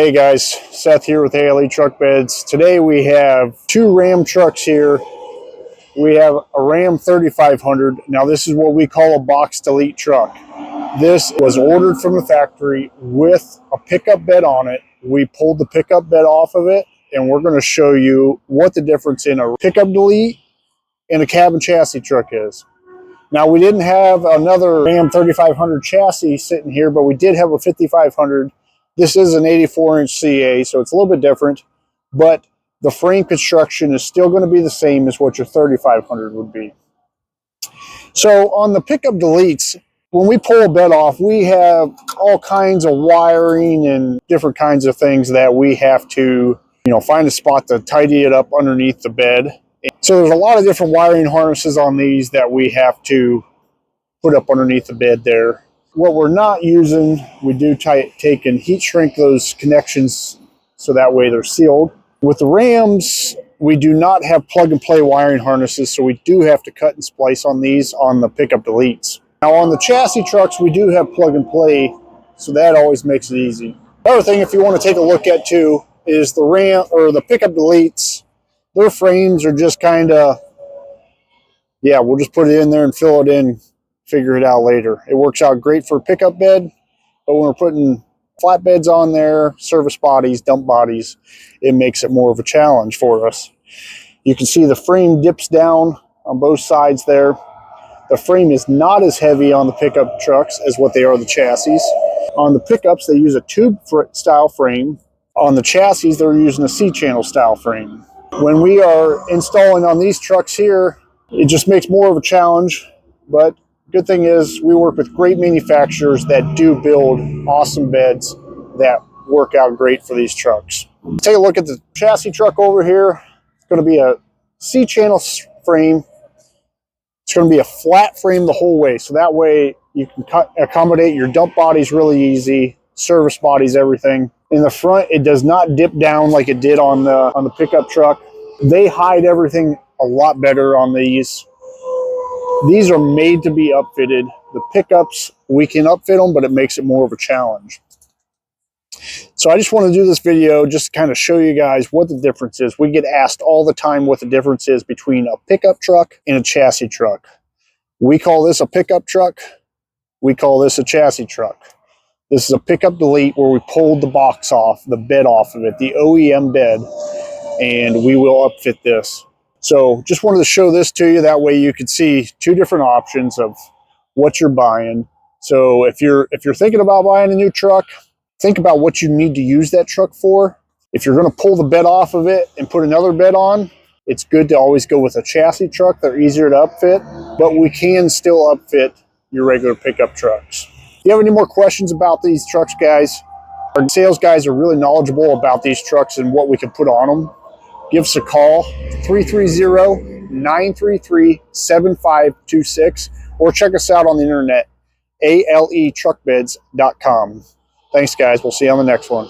Hey guys, Seth here with ALE Truck Beds. Today we have two Ram trucks here. We have a Ram 3500. Now this is what we call a box delete truck. This was ordered from the factory with a pickup bed on it. We pulled the pickup bed off of it, and we're going to show you what the difference in a pickup delete and a cab and chassis truck is. Now we didn't have another Ram 3500 chassis sitting here, but we did have a 5500. This is an 84-inch CA, so it's a little bit different, but the frame construction is still going to be the same as what your 3500 would be. So on the pickup deletes, when we pull a bed off, we have all kinds of wiring and different kinds of things that we have to, find a spot to tidy it up underneath the bed. So there's a lot of different wiring harnesses on these that we have to put up underneath the bed there. What we're not using, we do take and heat shrink those connections so that way they're sealed. With the Rams, we do not have plug and play wiring harnesses, so we do have to cut and splice on these on the pickup deletes. Now on the chassis trucks, we do have plug and play, so that always makes it easy. Another thing, if you want to take a look at too, is the Ram or the pickup deletes. Their frames are just kind of, we'll just put it in there and fill it in. Figure it out later. It works out great for a pickup bed, but when we're putting flatbeds on there, service bodies, dump bodies, it makes it more of a challenge for us. You can see the frame dips down on both sides there. The frame is not as heavy on the pickup trucks as what they are the chassis. On the pickups, they use a tube style frame. On the chassis, they're using a C-channel style frame. When we are installing on these trucks here, it just makes more of a challenge, but good thing is we work with great manufacturers that do build awesome beds that work out great for these trucks. Take a look at the chassis truck over here. It's going to be a C-channel frame. It's going to be a flat frame the whole way, so that way you can accommodate your dump bodies really easy, service bodies, everything. In the front, it does not dip down like it did on the pickup truck. They hide everything a lot better on these. These are made to be upfitted. The pickups, we can upfit them, but it makes it more of a challenge. So I just want to do this video just to kind of show you guys what the difference is. We get asked all the time what the difference is between a pickup truck and a chassis truck. We call this a pickup truck. We call this a chassis truck. This is a pickup delete where we pulled the box off, the bed off of it, the OEM bed, and we will upfit this. So just wanted to show this to you. That way you can see two different options of what you're buying. So if you're thinking about buying a new truck, think about what you need to use that truck for. If you're going to pull the bed off of it and put another bed on, it's good to always go with a chassis truck. They're easier to upfit, but we can still upfit your regular pickup trucks. If you have any more questions about these trucks, guys, our sales guys are really knowledgeable about these trucks and what we can put on them. Give us a call, 330-933-7526, or check us out on the internet, aletruckbeds.com. Thanks, guys. We'll see you on the next one.